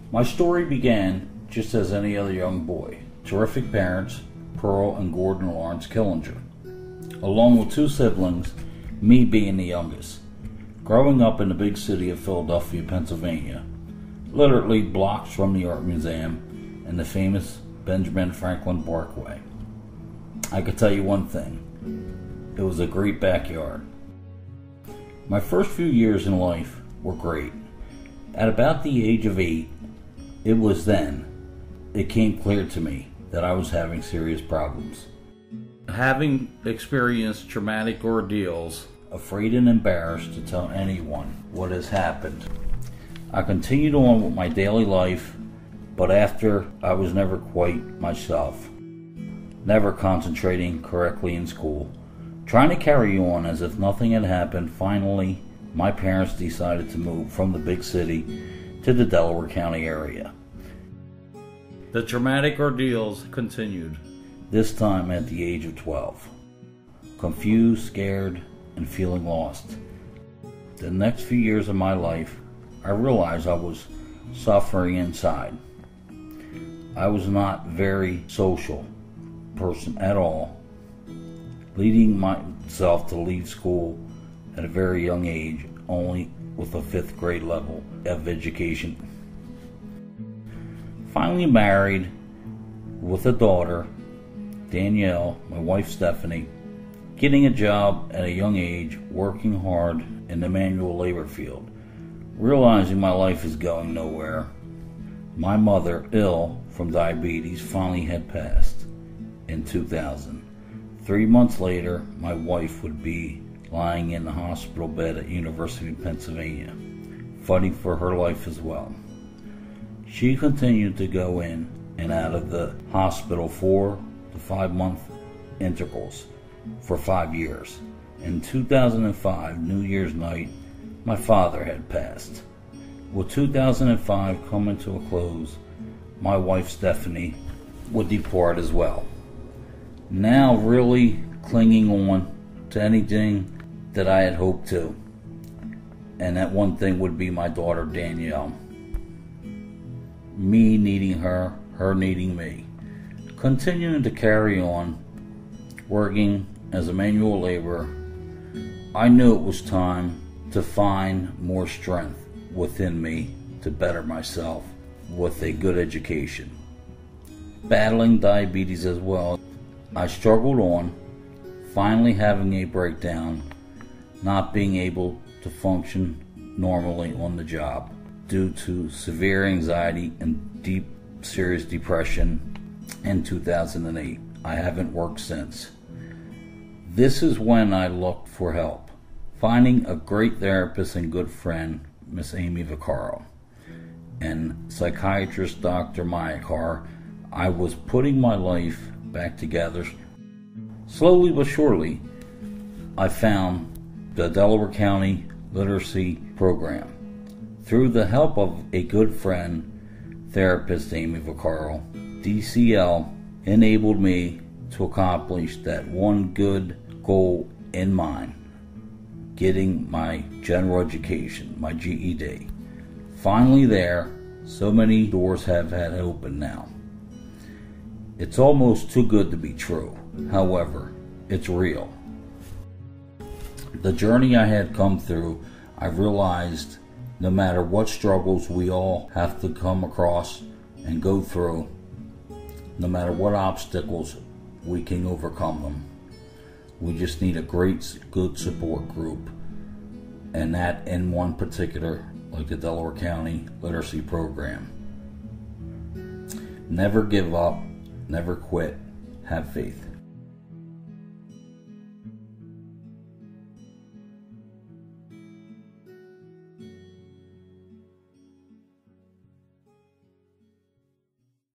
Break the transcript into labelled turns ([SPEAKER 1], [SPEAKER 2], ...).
[SPEAKER 1] My story began just as any other young boy. Terrific parents, Pearl and Gordon Lawrence Killinger, along with two siblings, me being the youngest. Growing up in the big city of Philadelphia, Pennsylvania, literally blocks from the Art Museum and the famous Benjamin Franklin Parkway. I could tell you one thing, it was a great backyard. My first few years in life were great. At about the age of 8, it came clear to me that I was having serious problems. Having experienced traumatic ordeals, afraid and embarrassed to tell anyone what has happened, I continued on with my daily life, but after I was never quite myself, never concentrating correctly in school, trying to carry on as if nothing had happened. Finally, my parents decided to move from the big city to the Delaware County area. The traumatic ordeals continued, this time at the age of 12. Confused, scared, and feeling lost. The next few years of my life, I realized I was suffering inside. I was not a very social person at all, leading myself to leave school at a very young age, only with a 5th grade level of education. Finally married with a daughter, Danielle, my wife Stephanie, getting a job at a young age, working hard in the manual labor field, realizing my life is going nowhere. My mother, ill from diabetes, finally had passed in 2000. 3 months later, my wife would be lying in the hospital bed at University of Pennsylvania, fighting for her life as well. She continued to go in and out of the hospital 4 to 5 month intervals for 5 years. In 2005, New Year's night, my father had passed. With 2005 coming to a close, my wife Stephanie would depart as well. Now really clinging on to anything that I had hoped to, and that one thing would be my daughter Danielle. Me needing her, her needing me. Continuing to carry on, working as a manual laborer, I knew it was time to find more strength within me to better myself with a good education. Battling diabetes as well, I struggled on, finally having a breakdown, not being able to function normally on the job due to severe anxiety and deep, serious depression in 2008. I haven't worked since. This is when I looked for help, finding a great therapist and good friend, Miss Amy Vaccaro, and psychiatrist Dr. Mayakar. I was putting my life back together. Slowly but surely, I found the Delaware County Literacy Program. Through the help of a good friend, therapist Amy Vaccaro, DCL enabled me to accomplish that one good goal in mind, getting my general education, my GED. Finally there, so many doors have had opened now. It's almost too good to be true. However, it's real. The journey I had come through, I realized no matter what struggles we all have to come across and go through, no matter what obstacles, we can overcome them. We just need a great, good support group, and that in one particular, like the Delaware County Literacy Program. Never give up, never quit, have faith.